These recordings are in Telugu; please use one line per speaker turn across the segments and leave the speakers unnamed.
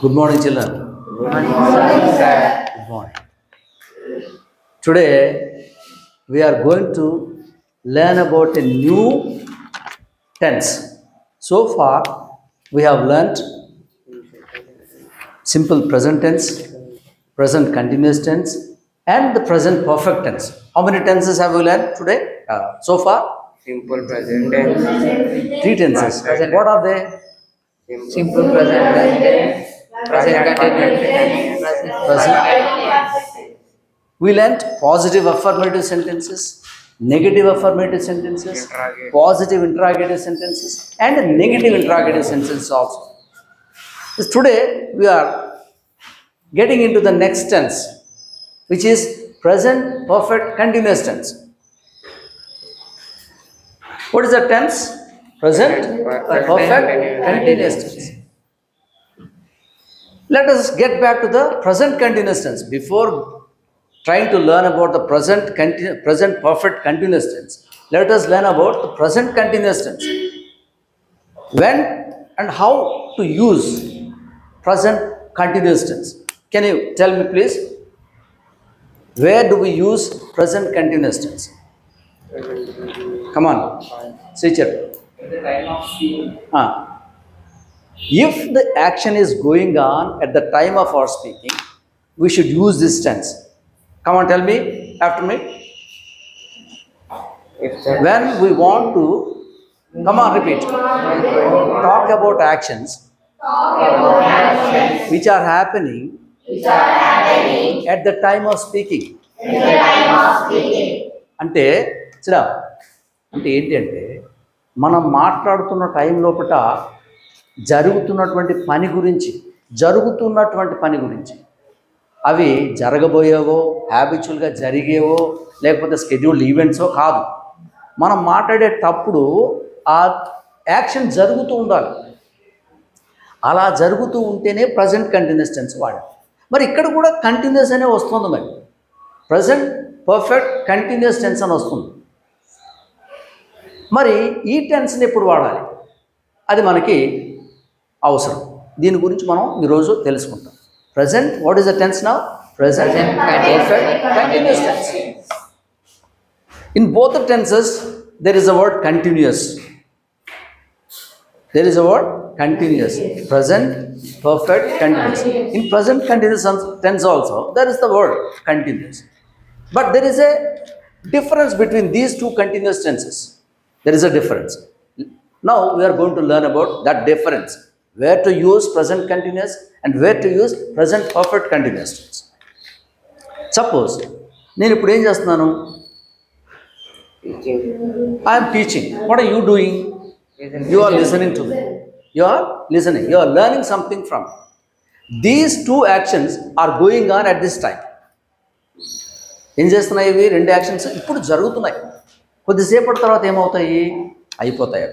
Good morning, children.
Good morning, sir.
Good morning. Today, we are going to learn about a new tense. So far, we have learnt simple present tense, present continuous tense, and the present perfect tense. How many tenses have we learned today? So far,
Simple present tense.
three tenses.
Present.
What are they?
Simple present tense. Present continuous tense.
Present. We learnt positive affirmative sentences, negative affirmative sentences,
Interrogative.
positive interrogative sentences, and negative interrogative sentences also. Today we are getting into the next tense, which is present perfect continuous tense. What is the tense? Present perfect continuous tense. Let us get back to the present continuous tense. Before trying to learn about the present perfect continuous tense, let us learn about the present continuous tense. When and how to use present continuous tense. Can you tell me please? Where do we use present continuous tense? Come on, teacher. If the action is going on at the time of our speaking, we should use this tense. Come on, tell me after me.
If the
When we want to, come on, repeat. Talk about actions which are happening at the time of speaking. అంటే చూడా అంటే ఏంటి అంటే మనం మాట్లాడుతున్న టైం లోపల జరుగుతున్నటువంటి పని గురించి అవి జరగబోయేవో హ్యాబిచువల్గా జరిగేవో లేకపోతే స్కెడ్యూల్డ్ ఈవెంట్సో కాదు. మనం మాట్లాడేటప్పుడు ఆ యాక్షన్ జరుగుతూ ఉండాలి. అలా జరుగుతూ ఉంటేనే ప్రజెంట్ కంటిన్యూస్ టెన్స్ వాడాలి. మరి ఇక్కడ కూడా కంటిన్యూస్ అనే వస్తుంది. మరి ప్రజెంట్ పర్ఫెక్ట్ కంటిన్యూస్ టెన్స్ అని వస్తుంది. మరి ఈ టెన్స్ని ఎప్పుడు వాడాలి అది మనకి అవసరం. దీని గురించి మనం ఈరోజు తెలుసుకుంటాం. Present, what is the tense now? Present perfect continuous tense. In both the tenses, there is a word continuous. There is a word continuous. Present, perfect, continuous. In present continuous tense also, there is the word continuous. But there is a difference between these two continuous tenses. There is a difference. Now we are going to learn about that difference. Where to use present continuous and where to use present perfect continuous tense. Suppose, నేను ఇప్పుడు ఏం చేస్తున్నాను?
teaching.
I am teaching. What are you doing? You are listening to me. You are listening. You are learning something from me. These two actions are going on at this time. ఏం చేస్తున్నాయి? ఇవి రెండు యాక్షన్స్ ఇప్పుడు జరుగుతున్నాయి. కొద్దిసేపటి తర్వాత ఏమవుతాయి? అయిపోతాయి.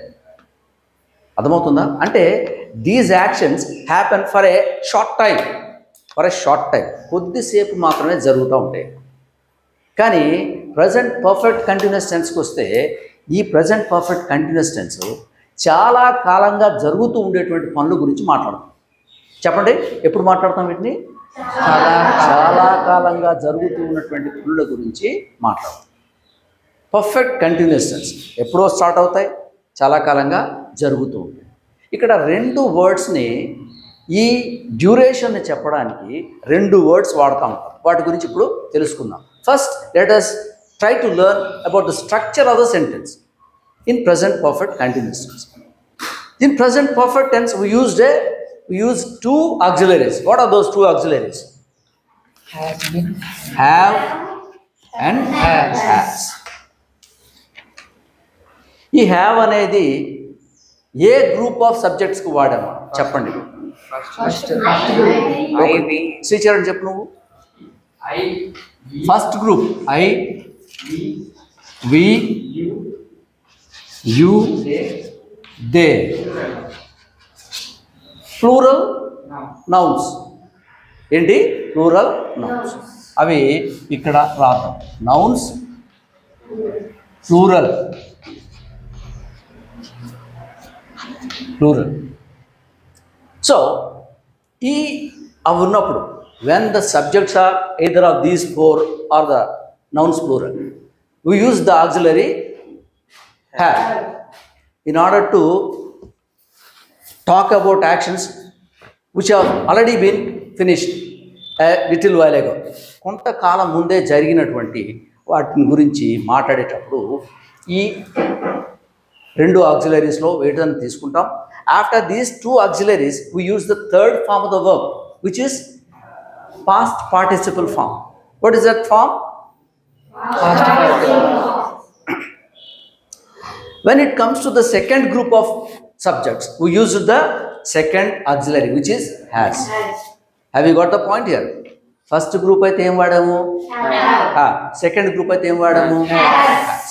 అర్థమవుతుందా? అంటే these actions happen for a short time. కొద్దిసేపు మాత్రమే జరుగుతూ ఉంటాయి. కానీ ప్రజెంట్ పర్ఫెక్ట్ కంటిన్యూస్ టెన్స్కి వస్తే ఈ ప్రజెంట్ పర్ఫెక్ట్ కంటిన్యూస్ టెన్స్ చాలా కాలంగా జరుగుతూ ఉండేటువంటి పనుల గురించి మాట్లాడతాం. చెప్పండి, ఎప్పుడు మాట్లాడతాం వీటిని? చాలా కాలంగా జరుగుతూ ఉన్నటువంటి పనుల గురించి మాట్లాడతాం. పర్ఫెక్ట్ కంటిన్యూస్ టెన్స్ ఎప్పుడో స్టార్ట్ అవుతాయి, చాలా కాలంగా జరుగుతూ ఉంటాయి. ఇక్కడ రెండు వర్డ్స్ని ఈ డ్యూరేషన్ని చెప్పడానికి రెండు వర్డ్స్ వాడుతూ ఉంటాం. వాటి గురించి ఇప్పుడు తెలుసుకుందాం. First, let us try to learn about the structure of the sentence in present perfect continuous tense. In present perfect tense, we use two auxiliaries. What are those two auxiliaries? Have and has. ఈ హ్యావ్ అనేది ఏ గ్రూప్ ఆఫ్ సబ్జెక్ట్స్కి వాడాము చెప్పండి.
First, I, we,
శ్రీచరణ్ చెప్పు నువ్వు. First group I, we, you, they. Plural nouns. ఏంటి? Plural nouns. అవి ఇక్కడ రాద్దాం. Nouns plural. సో ఈ అవి ఉన్నప్పుడు when the subjects are either of these four are the nouns plural we use the auxiliary have in order to talk about actions which have already been finished a little while ago. కొంతకాలం ముందే జరిగినటువంటి వాటిని గురించి మాట్లాడేటప్పుడు ఈ రెండు ఆక్సిలరీస్లో వేటిని తీసుకుంటాం. After these two auxiliaries we use the third form of the verb which is past participle form. What is that form? When it comes to the second group of subjects, we use the second auxiliary which is has. Have you got the point here? First group అయితే ఏం వాడాము? సెకండ్ గ్రూప్ అయితే ఏం వాడాము? has.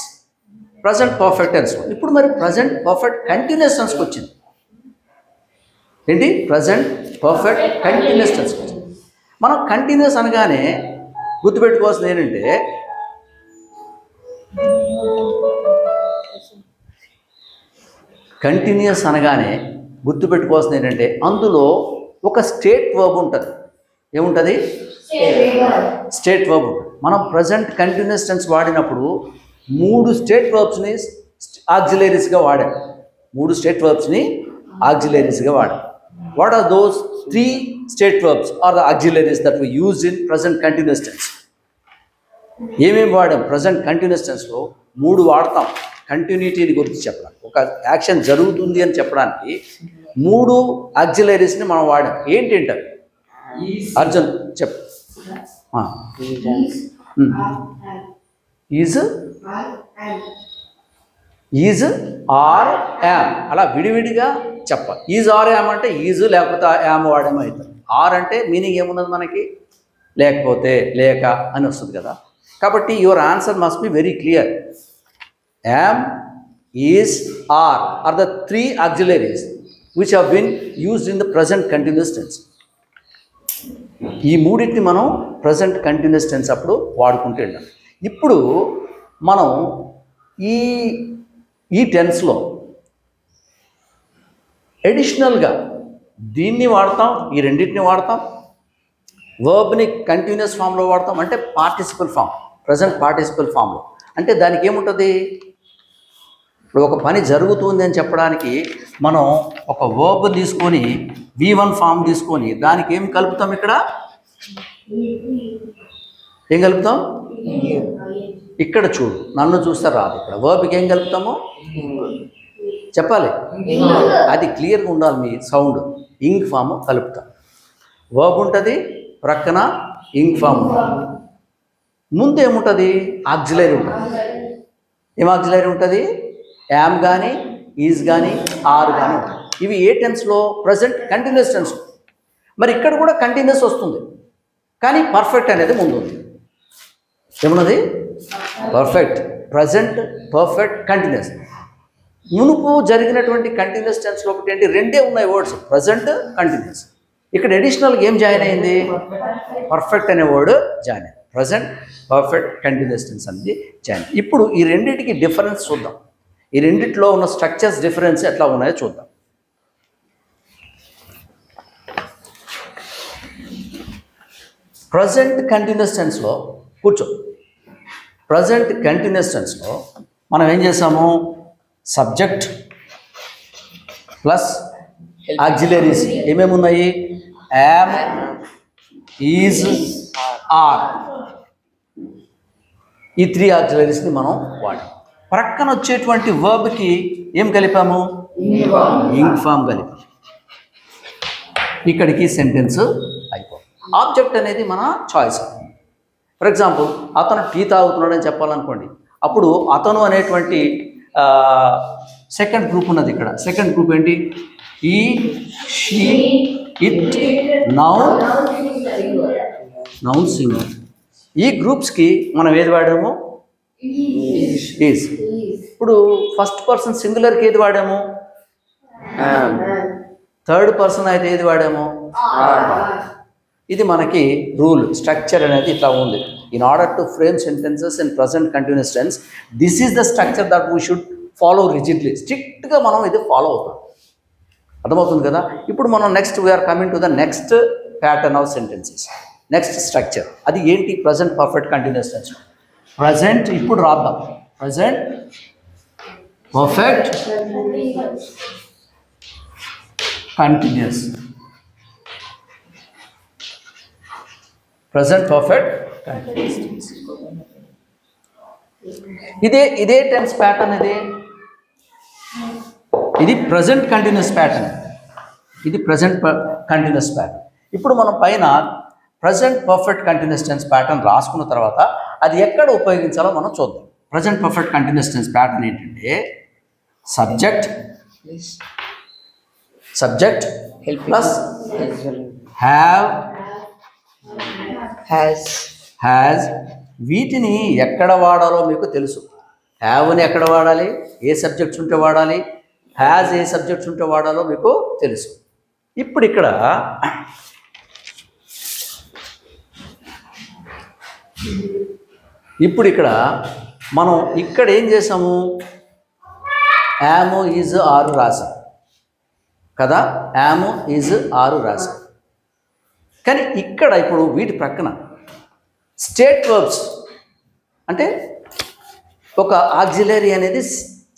Present perfect tense. ఇప్పుడు మరి present perfect continuous tense వచ్చింది. ఏంటి? Present perfect continuous tense వచ్చింది. మనం కంటిన్యూస్ అనగానే గుర్తుపెట్టుకోవాల్సింది ఏంటంటే కంటిన్యూస్ అనగానే గుర్తుపెట్టుకోవాల్సింది ఏంటంటే అందులో ఒక స్టేట్ వర్బ్ ఉంటుంది. ఏముంటుంది? స్టేట్ వర్బ్ ఉంటుంది. మనం ప్రజెంట్ కంటిన్యూస్ టెన్స్ వాడినప్పుడు 3 స్టేట్ వర్బ్స్ని ఆక్సిలరీస్గా వాడాం. 3 స్టేట్ వర్బ్స్ని ఆక్సిలరీస్గా వాడాం. What are those 3 state verbs are the auxiliaries that we use in present continuous tense? ఏమేమి వాడాం? ప్రజెంట్ కంటిన్యూస్ టెన్స్లో 3 వాడతాం. కంటిన్యూటీని గురించి చెప్పడానికి, ఒక యాక్షన్ జరుగుతుంది అని చెప్పడానికి 3 ఆక్సిలరీస్ని మనం వాడాం. ఏంటంటే అర్జున్ చెప్పు. ఈజ్ ఆర్ యామ్ అలా విడివిడిగా చెప్పాలి. ఈజ్ ఆర్ యామ్ అంటే ఈజ్ లేకపోతే యామ్ వాడేమో అవుతుంది. ఆర్ అంటే మీనింగ్ ఏమున్నది మనకి? లేకపోతే, లేక అని వస్తుంది కదా. కాబట్టి your answer must be very clear. am, is, are the 3 auxiliaries which have been used in the present continuous tense. ఈ మూడింటిని మనం ప్రజెంట్ కంటిన్యూస్ టెన్స్ అప్పుడు వాడుకుంటూ వెళ్ళాం. ఇప్పుడు మనం ఈ టెన్స్లో అడిషనల్గా దీన్ని వాడతాం, ఈ రెండింటిని వాడతాం. వర్బ్ని కంటిన్యూస్ ఫామ్లో వాడతాం, అంటే పార్టిసిపల్ ఫామ్, ప్రజెంట్ పార్టిసిపల్ ఫామ్లో. అంటే దానికి ఏముంటుంది? ఇప్పుడు ఒక పని జరుగుతుంది అని చెప్పడానికి మనం ఒక వర్బ్ తీసుకొని V1 ఫామ్ తీసుకొని దానికి ఏం కలుపుతాం? ఇక్కడ ఏం కలుపుతాం? ఇక్కడ చూడు, నన్ను చూస్తే రాదు. ఇక్కడ వర్బ్కి ఏం కలుపుతాము? చెప్పాలి, అది క్లియర్గా ఉండాలి. మీ సౌండ్ ఇంగ్ ఫామ్ కలుపుతాం. వర్బ్ ఉంటుంది, ప్రక్కన ఇంగ్ ఫామ్ ఉంటుంది. ముందు ఏముంటుంది? ఆక్సిలరీ ఉంటుంది. ఏం ఆక్సిలరీ ఉంటుంది? యామ్ కానీ, ఈజ్ కానీ, ఆర్ కానీ ఉంటుంది. ఇవి ఏ టెన్స్లో? Present continuous tense. మరి ఇక్కడ కూడా కంటిన్యూస్ వస్తుంది, కానీ పర్ఫెక్ట్ అనేది ముందు ఉంది. ఏమున్నది? Perfect, present perfect continuous. మునుపు జరిగినటువంటి కంటిన్యూస్ టెన్స్లో ఒకటి ఏంటి? 2 ఉన్నాయి వర్డ్స్, ప్రజెంట్, కంటిన్యూస్. ఇక్కడ అడిషనల్గా ఏం జాయిన్ అయింది? పర్ఫెక్ట్ అనే వర్డ్ జాయిన్ అయింది. ప్రజెంట్ పర్ఫెక్ట్ కంటిన్యూస్ టెన్స్ అనేది జాయిన్. ఇప్పుడు ఈ రెండింటికి డిఫరెన్స్ చూద్దాం. ఈ రెండిట్లో ఉన్న స్ట్రక్చర్స్ డిఫరెన్స్ ఎట్లా ఉన్నాయో చూద్దాం. ప్రజెంట్ కంటిన్యూస్ టెన్స్లో కూర్చో. ప్రజెంట్ కంటిన్యూస్ టెన్స్లో మనం ఏం చేసాము? సబ్జెక్ట్ ప్లస్ ఆక్సిలరీస్ ఏమేమి ఉన్నాయి? Am, is, are. ఈ 3 ఆక్సిలరీస్ని మనం వాడాం. ప్రక్కన వచ్చేటువంటి వర్బ్కి ఏం కలిపాము? Ing form కలిపాము. ఇక్కడికి సెంటెన్స్ అయిపోయింది. ఆబ్జెక్ట్ అనేది మన చాయిస్. ఫర్ ఎగ్జాంపుల్, అతను టీ తాగుతున్నాడని చెప్పాలనుకోండి, అప్పుడు అతను అనేటువంటి సెకండ్ గ్రూప్ ఉన్నది. ఇక్కడ సెకండ్ గ్రూప్ ఏంటి? ఈ, షీ, ఇట్, నౌన్, సింగులర్. ఈ గ్రూప్స్కి మనం ఏది వాడాము? ఈజ్. ఇప్పుడు ఫస్ట్ పర్సన్ సింగులర్కి ఏది వాడాము? థర్డ్ పర్సన్ అయితే ఏది వాడాము? ఇది మనకి రూల్, స్ట్రక్చర్ అనేది ఇట్లా ఉంది. In order to frame sentences in present continuous tense, this is the structure that we should follow rigidly. స్ట్రిక్ట్గా మనం ఇది ఫాలో అవుతాం. అర్థమవుతుంది కదా. ఇప్పుడు మనం next we are coming to the next pattern of sentences, next structure. అది ఏంటి? Present perfect continuous tense. Present ఇప్పుడు రాద్దాం. Present perfect continuous. Present perfect continuous tense. ఇదే టెన్స్ ప్యాటర్న్. ఇది ప్రజెంట్ కంటిన్యూస్ ప్యాటర్న్. ఇది ప్రజెంట్ కంటిన్యూస్ ప్యాటర్న్. ఇప్పుడు మనం పైన present perfect continuous tense pattern రాసుకున్న తర్వాత అది ఎక్కడ ఉపయోగించాలో మనం చూద్దాం. Present perfect continuous tense pattern ఏంటంటే సబ్జెక్ట్ ప్లస్ హ్యావ్ హ్యాజ్. వీటిని ఎక్కడ వాడాలో మీకు తెలుసు. హ్యావ్ని ఎక్కడ వాడాలి, ఏ సబ్జెక్ట్స్ ఉంటే వాడాలి, హ్యాజ్ ఏ సబ్జెక్ట్స్ ఉంటే వాడాలో మీకు తెలుసు. ఇప్పుడు ఇక్కడ మనం ఇక్కడ ఏం చేసాము? యామ్, ఈజ్, ఆరు రాసాం కదా. యామ్, ఈజ్, ఆరు రాసాం. కానీ ఇక్కడ ఇప్పుడు వీటి ప్రక్కన స్టేట్ వర్బ్స్ అంటే ఒక ఆక్సిలరీ అనేది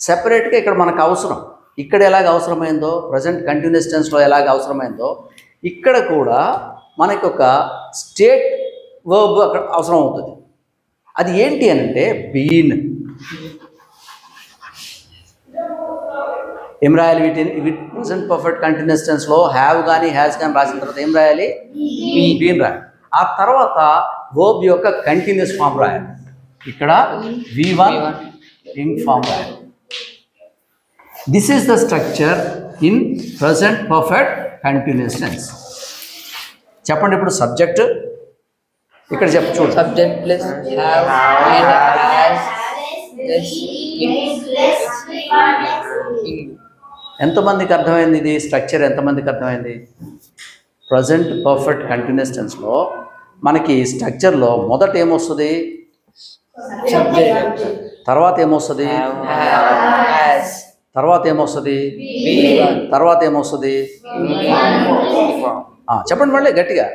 సెపరేట్గా ఇక్కడ మనకు అవసరం. ఇక్కడ ఎలాగ అవసరమైందో, ప్రజెంట్ కంటిన్యూస్ టెన్స్లో ఎలాగ అవసరమైందో, ఇక్కడ కూడా మనకి ఒక స్టేట్ వర్బ్ అక్కడ అవసరం అవుతుంది. అది ఏంటి అని అంటే బీన్. ఏం రాయాలి? వీటి ప్రజెంట్ పర్ఫెక్ట్ కంటిన్యూస్ టెన్స్లో హ్యావ్ కానీ హ్యాజ్ కానీ రాసిన తర్వాత ఏం రాయాలి? బీన్ రాయాలి. ఆ తర్వాత వర్బ్ యొక్క కంటిన్యూస్ ఫామ్ రాయాలి. ఇక్కడ V1 ing ఫామ్ రాయాలి. This is the structure in present perfect continuous tense. చెప్పండి ఇప్పుడు సబ్జెక్ట్ ఇక్కడ చెప్పు చూడు.
Subject plus have and has plus
ఎంతమందికి అర్థమైంది ఇది స్ట్రక్చర్? ఎంతమందికి అర్థమైంది? ప్రజెంట్ పర్ఫెక్ట్ కంటిన్యూస్ టెన్స్లో మనకి స్ట్రక్చర్లో మొదట ఏమొస్తుంది? తర్వాత ఏమొస్తుంది? తర్వాత ఏమొస్తుంది? చెప్పండి మళ్ళీ గట్టిగా.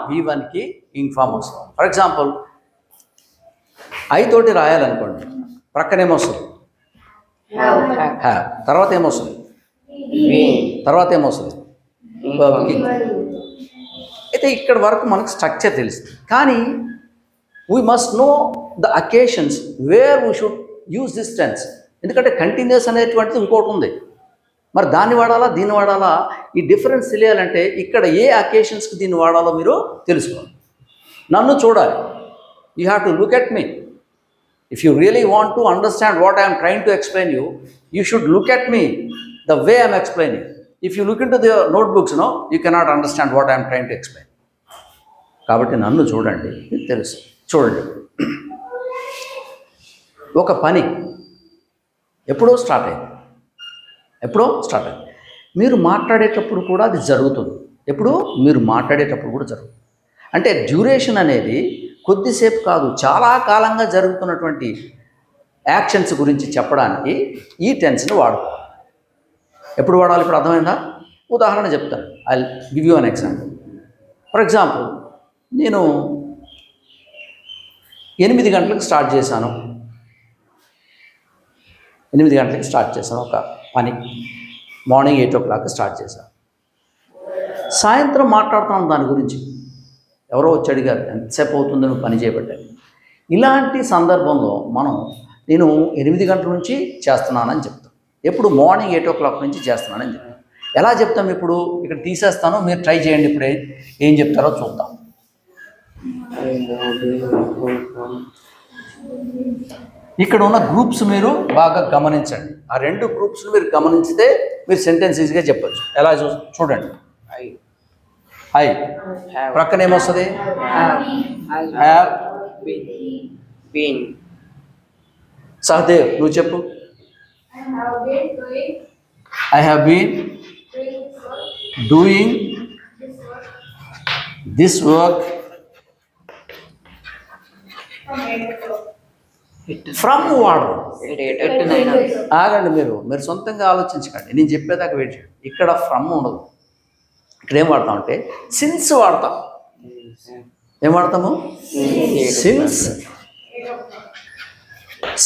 V1కి ఇంగ్ ఫామ్ వస్తుంది. ఫర్ ఎగ్జాంపుల్ ఐ తోటి రాయాలనుకోండి, ప్రక్కనేమొస్తుంది? హ్యావ్. తర్వాత ఏమొస్తుంది? తర్వాత ఏమొస్తుంది? అయితే ఇక్కడ వరకు మనకు స్ట్రక్చర్ తెలుస్తుంది. కానీ we must know the occasions where we should use this tense. ఎందుకంటే కంటిన్యూస్ అనేటువంటిది ఇంకోటి ఉంది. మరి దాన్ని వాడాలా, దీన్ని వాడాలా, ఈ డిఫరెన్స్ తెలియాలంటే ఇక్కడ ఏ అకేషన్స్కి దీన్ని వాడాలో మీరు తెలుసుకోవాలి. నన్ను చూడాలి. You have to look at me. If you really want to understand what I'm trying to explain you should look at me the way I'm explaining. If you look in to the notebooks you cannot understand what I'm trying to explain. కాబట్టి నన్ను చూడండి, మీకు తెలుసు. చూడండి, ఒక పని ఎప్పుడో స్టార్ట్ అయింది. మీరు మాట్లాడేటప్పుడు కూడా అది జరుగుతుంది. ఎప్పుడు? మీరు మాట్లాడేటప్పుడు కూడా జరుగుతుంది. అంటే డ్యూరేషన్ అనేది కొద్దిసేపు కాదు, చాలా కాలంగా జరుగుతున్నటువంటి యాక్షన్స్ గురించి చెప్పడానికి ఈ టెన్స్ని వాడుకోవాలి. ఎప్పుడు వాడాలి? ఇప్పుడు అర్థమైందా? ఉదాహరణ చెప్తాను. I give you an example. For example, నేను 8 గంటలకు స్టార్ట్ చేశాను. 8 గంటలకు స్టార్ట్ చేశాను ఒక పని. మార్నింగ్ 8 o'clock స్టార్ట్ చేశాను. సాయంత్రం మాట్లాడుతాను దాని గురించి. ఎవరో వచ్చి అడిగారు, ఎంతసేపు అవుతుంది నువ్వు పని చేయబట్టాలి. ఇలాంటి సందర్భంలో నేను 8 గంటల నుంచి చేస్తున్నానని చెప్తాను. ఎప్పుడు? మార్నింగ్ 8 o'clock నుంచి చేస్తున్నానని చెప్తాను. ఎలా చెప్తాం? ఇప్పుడు ఇక్కడ తీసేస్తాను, మీరు ట్రై చేయండి. ఇప్పుడు ఏం చెప్తారో చూద్దాం. ఇక్కడ ఉన్న గ్రూప్స్ మీరు బాగా గమనించండి. ఆ 2 గ్రూప్స్ని మీరు గమనించితే మీరు సెంటెన్స్ ఈజీగా చెప్పచ్చు. ఎలా చూడండి. ఐ ప్రక్కన ఏమొస్తుంది? హ్యావ్. సహదేవ్ నువ్వు చెప్పు. I have been doing this work from వాడరు.
8 to 9.
ఆగండి, మీరు సొంతంగా ఆలోచించకండి, నేను చెప్పేదాకా వెయిట్ చేయండి. ఇక్కడ ఫ్రమ్ ఉండదు. ఇక్కడ ఏం వాడతామంటే సిన్స్ వాడతాం. ఏం వాడతాము?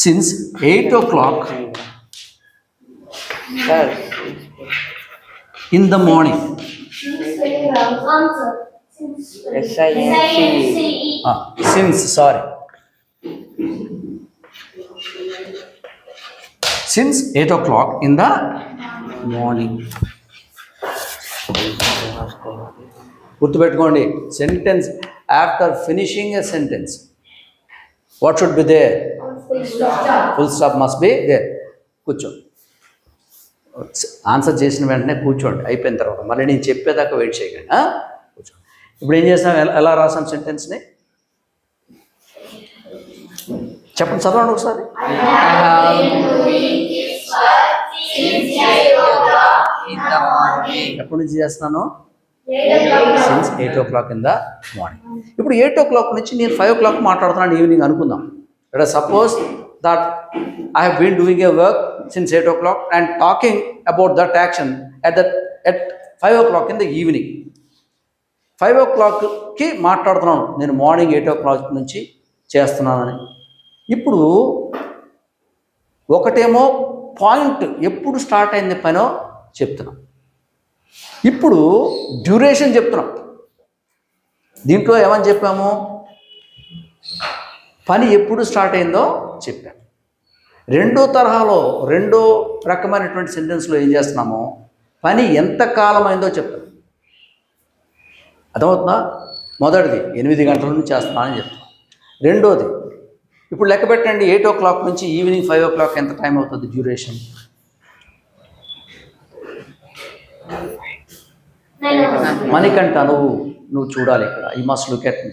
Since 8 o'clock
Sir.
in the morning.
SINCE.
Since 8 o'clock in the morning. గుర్తుపెట్టుకోండి, sentence after finishing a sentence what should be there? Full stop must be there. కూర్చోండి, ఆన్సర్ చేసిన వెంటనే కూర్చోండి. అయిపోయిన తర్వాత మళ్ళీ నేను చెప్పేదాకా వెయిట్ చేయకండి. కూర్చోండి. ఇప్పుడు ఏం చేస్తాం? ఎలా రాసాం సెంటెన్స్ని? చెప్పండి, చదవండి ఒకసారి. ఎప్పటి నుంచి చేస్తున్నాను? Since 8 o'clock in the morning. ఇప్పుడు 8 o'clock నుంచి నేను 5 o'clock మాట్లాడుతున్నాను ఈవినింగ్ అనుకుందాం. Suppose that I have been doing a work since 8 o'clock and talking about that action at 5 o'clock in the evening. 5 o'clockకి మాట్లాడుతున్నాను నేను, మార్నింగ్ 8 o'clock నుంచి చేస్తున్నానని. ఇప్పుడు ఒకటేమో పాయింట్ ఎప్పుడు స్టార్ట్ అయింది పనో చెప్తున్నాం, ఇప్పుడు డ్యూరేషన్ చెప్తున్నాం. దీంట్లో ఏమని చెప్పాము? పని ఎప్పుడు స్టార్ట్ అయిందో చెప్పాము. రెండో రకమైనటువంటి సెంటెన్స్లో ఏం చేస్తున్నాము? పని ఎంత కాలం అయిందో చెప్తాం. అర్థమవుతుందా? మొదటిది 8 గంటల నుంచి చేస్తున్నానని చెప్తాం. రెండోది ఇప్పుడు లెక్క పెట్టండి, 8 o'clock నుంచి ఈవినింగ్ 5 o'clock ఎంత టైం అవుతుంది డ్యూరేషన్? మణికంఠ, నువ్వు చూడాలి ఇక్కడ. You must look at me.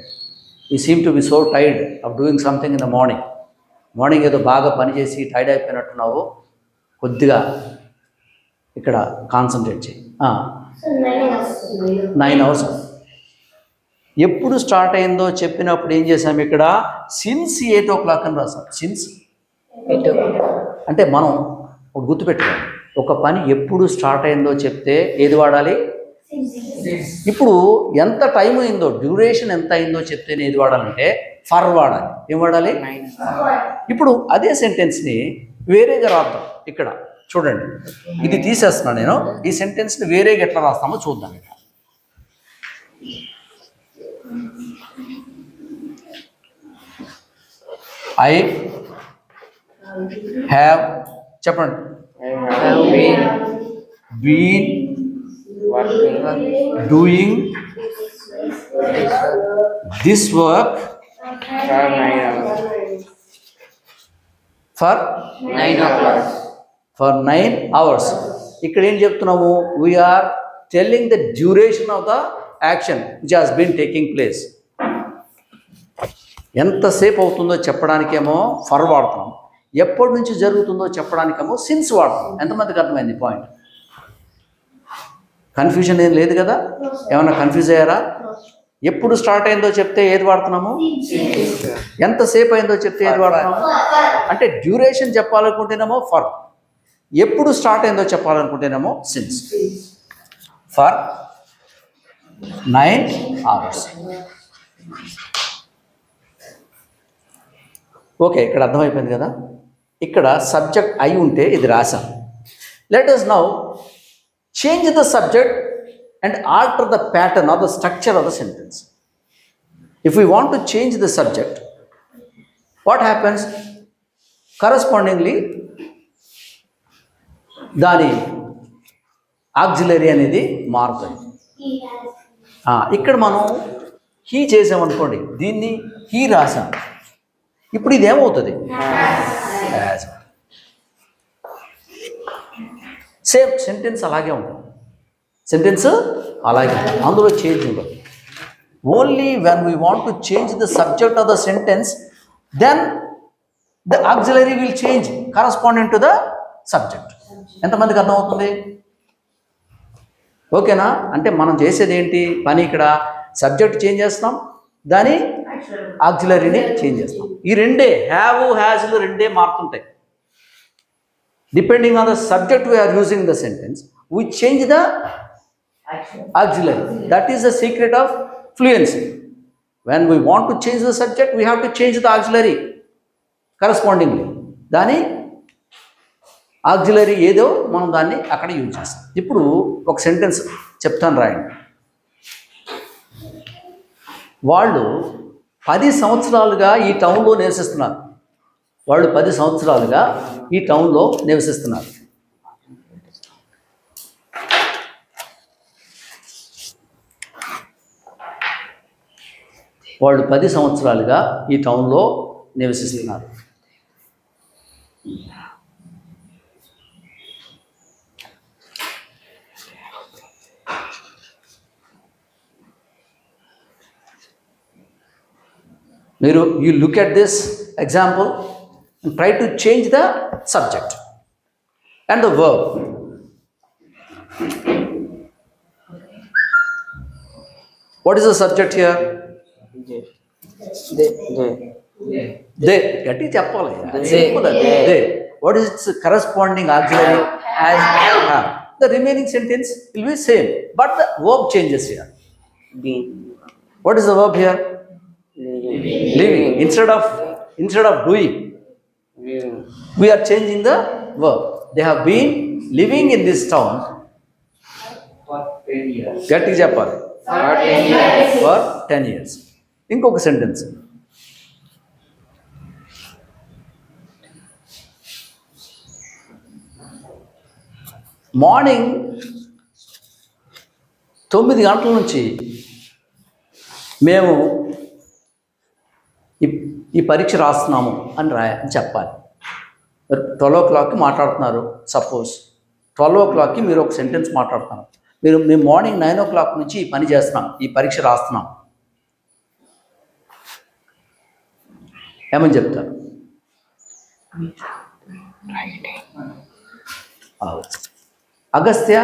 You seem to be so tired of doing something in the morning ఏదో బాగా పనిచేసి టైర్డ్ అయిపోయినట్టున్నావు. కొద్దిగా ఇక్కడ కాన్సన్ట్రేట్ చేయి. 9 hours. ఎప్పుడు స్టార్ట్ అయిందో చెప్పినప్పుడు ఏం చేసాం? ఇక్కడ సిన్స్ 8 o'clock అని రాసాం. సిన్స్
8
అంటే మనం ఒక గుర్తుపెట్టుకోండి, ఒక పని ఎప్పుడు స్టార్ట్ అయిందో చెప్తే ఏది వాడాలి? ఇప్పుడు ఎంత టైం అయిందో, డ్యూరేషన్ ఎంత అయిందో చెప్తేనే ఏది వాడాలంటే ఫర్ వాడాలి. ఏం వాడాలి? ఇప్పుడు అదే సెంటెన్స్ని వేరేగా రాద్దాం. ఇక్కడ చూడండి, ఇది తీసేస్తున్నాను నేను. ఈ సెంటెన్స్ని వేరేగా ఎట్లా రాస్తామో చూద్దాం. ఇక్కడ ఐ హ్యావ్, చెప్పండి. Been doing this work for 9 hours. ఇక్కడ ఏం చెప్తున్నాము? We are telling the duration of the action which has been taking place. ఎంతసేపు అవుతుందో చెప్పడానికేమో ఫర్ వాడుతున్నాం, ఎప్పటి నుంచి జరుగుతుందో చెప్పడానికేమో సిన్స్ వాడుతున్నాం. ఎంతమందికి అర్థమైంది పాయింట్? కన్ఫ్యూజన్ ఏం లేదు కదా? ఏమన్నా కన్ఫ్యూజ్ అయ్యారా? ఎప్పుడు స్టార్ట్ అయిందో చెప్తే ఏది వాడుతున్నాము? ఎంతసేపు అయిందో చెప్తే ఏది వాడుతున్నాము? అంటే డ్యూరేషన్ చెప్పాలనుకుంటేనేమో ఫర్, ఎప్పుడు స్టార్ట్ అయిందో చెప్పాలనుకుంటేనేమో సిన్స్. For 9 hours. ఓకే, ఇక్కడ అర్థమైపోయింది కదా? ఇక్కడ సబ్జెక్ట్ అయి ఉంటే ఇది రాసాం. Let us now change the subject and alter the pattern or the structure of the sentence. If we want to change the subject, what happens? Correspondingly దాని ఆక్సిలరీ అనేది మారుతుంది. ఇక్కడ మనం హీ చేసామనుకోండి, దీన్ని హీ రాసాం. ఇప్పుడు ఇది ఏమవుతుంది? సేమ్ సెంటెన్స్ అలాగే ఉంటుంది. సెంటెన్స్ అలాగే, అందులో చేంజ్ ఉండదు. Only when we want to change the subject of the sentence, then the auxiliary will change corresponding to the subject. ఎంతమందికి అర్థమవుతుంది? ఓకేనా? అంటే మనం చేసేది ఏంటి? పని ఇక్కడ సబ్జెక్ట్ చేంజ్ చేస్తున్నాం, దాని ఆక్సిలరీని చేంజ్ చేస్తాం. ఈ రెండే హ్యావ్ హ్యాజ్లు రెండే మారుతుంటాయి. Depending on the subject we are using the sentence we change the auxiliary. That is the secret of fluency. When we want to change the subject, we have to change the auxiliary correspondingly. దాని auxiliary ఏదో మనం దాన్ని అక్కడ యూజ్ చేస్తాం. ఇప్పుడు ఒక సెంటెన్స్ చెప్తాను, రాయండి. వాళ్ళు 10 సంవత్సరాలుగా ఈ టౌన్లో నివసిస్తున్నారు. వాళ్ళు 10 సంవత్సరాలుగా ఈ టౌన్లో నివసిస్తున్నారు. వాళ్ళు 10 సంవత్సరాలుగా ఈ టౌన్లో నివసిస్తున్నారు. మీరు you look at this example and try to change the subject and the verb. What is the subject here? They గట్టి చెప్పాలి. They. What is its corresponding auxiliary? The remaining sentence will be same but the verb changes here. What is the verb here? Living. Instead of doing, we are changing the verb. They have been living in this town
for 10 years.
గట్టి చెప్పాలి. For 10 years. ఇంకొక సెంటెన్స్. మార్నింగ్ 9 గంటల నుంచి మేము ఈ పరీక్ష రాస్తున్నాము అని చెప్పాలి. 12 o'clockకి మాట్లాడుతున్నారు. సపోజ్ 12 o'clockకి మీరు ఒక సెంటెన్స్ మాట్లాడుతున్నారు. మేము మార్నింగ్ 9 o'clock నుంచి ఈ పని చేస్తున్నాం, ఈ పరీక్ష రాస్తున్నాం ఏమని చెప్తారు? అగస్త్య,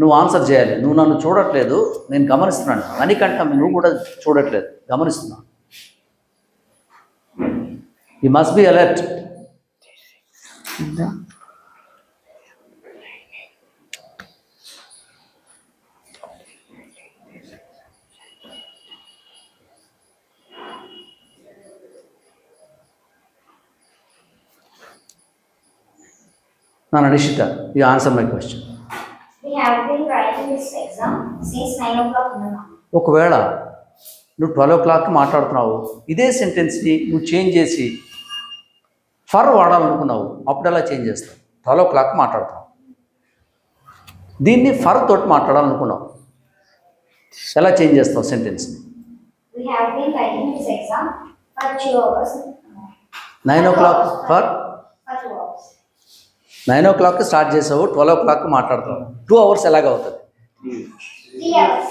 నువ్వు ఆన్సర్ చేయాలి. నువ్వు నన్ను చూడట్లేదు, నేను గమనిస్తున్నాను. అనికంట నువ్వు కూడా చూడట్లేదు, గమనిస్తున్నాను. You must be alert. Nana Nishita, you answer my question.
We have been writing this exam since 9 o'clock in the morning.
ఒకవేళ నువ్వు 12 o'clockకి మాట్లాడుతున్నావు, ఇదే సెంటెన్స్ని నువ్వు చేంజ్ చేసి ఫర్ వాడాలనుకున్నావు, అప్పుడు ఎలా చేంజ్ చేస్తావు? 12 o'clockకి మాట్లాడుతున్నావు, దీన్ని ఫర్ తోటి మాట్లాడాలనుకున్నావు, ఎలా చేంజ్ చేస్తావు సెంటెన్స్ని?
We have been writing this exam for 2 hours.
9 o'clock for
2 hours.
9 o'clockకి స్టార్ట్ చేసావు, 12 o'clockకి మాట్లాడుతావు, 2 hours ఎలాగవుతుంది?
3 hours.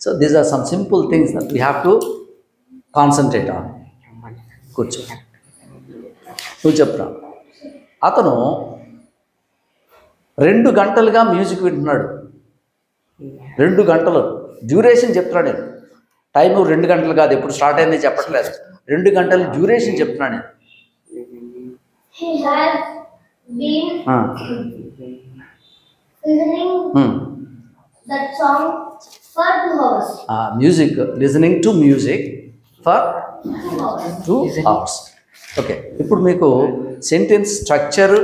So these are some simple things that we have to concentrate on. కూర్చో, నువ్వు చెప్తా. అతను 2 గంటలుగా మ్యూజిక్ వింటున్నాడు. 2 గంటలు డ్యూరేషన్ చెప్తున్నాడు నేను. టైము 2 గంటలు కాదు, ఎప్పుడు స్టార్ట్ అయింది చెప్పట్లేదు. 2 గంటలు డ్యూరేషన్ చెప్తున్నాడు నేను.
He has been listening that song for 2 hours.
Music, listening to music for 2 hours. Okay, ఇప్పుడు మీకు sentence structure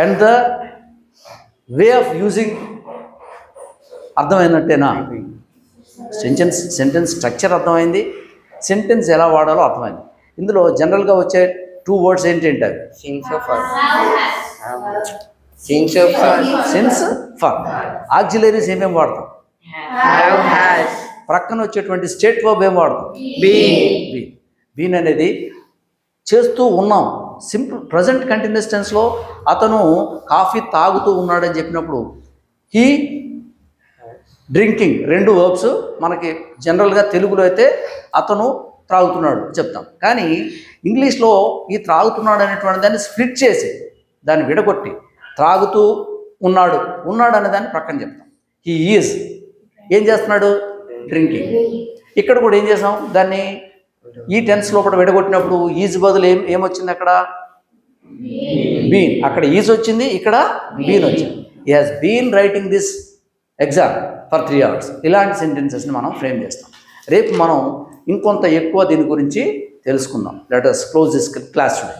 and the way of using అర్థమైనట్టేనా? సెంటెన్స్ స్ట్రక్చర్ అర్థమైంది, సెంటెన్స్ ఎలా వాడాలో అర్థమైంది. ఇందులో జనరల్గా వచ్చే 2 words ఏంటంటే అవి సిన్స్ ఫర్. ఆక్సిలరీస్ ఏమేమి వాడతాం? ప్రక్కన వచ్చేటువంటి స్టేట్ వర్బ్ ఏం వాడతాం? బీన్ అనేది చేస్తూ ఉన్నాం. సింపుల్ ప్రజెంట్ కంటిన్యూస్ టెన్స్లో అతను కాఫీ తాగుతూ ఉన్నాడని చెప్పినప్పుడు హీ డ్రింకింగ్ 2 వర్బ్స్ మనకి జనరల్గా తెలుగులో అయితే అతను త్రాగుతున్నాడు చెప్తాం. కానీ ఇంగ్లీష్లో ఈ త్రాగుతున్నాడు అనేటువంటి దాన్ని స్ప్లిట్ చేసి దాన్ని విడగొట్టి త్రాగుతూ ఉన్నాడు అనే దాన్ని ప్రక్కన చెప్తాం. హీ ఈజ్ ఏం చేస్తున్నాడు? డ్రింకింగ్. ఇక్కడ కూడా ఏం చేసాం, దాన్ని ఈ టెన్స్ లోపల విడగొట్టినప్పుడు ఈజ్ బదులు ఏమొచ్చింది అక్కడ, బీన్. అక్కడ ఈజ్ వచ్చింది, ఇక్కడ బీన్ వచ్చింది. He has been writing this exam for 3 hours. ఇలాంటి సెంటెన్సెస్ని మనం ఫ్రేమ్ చేస్తాం. రేపు మనం ఇంకొంత ఎక్కువ దీని గురించి తెలుసుకుందాం. Let us close this class today.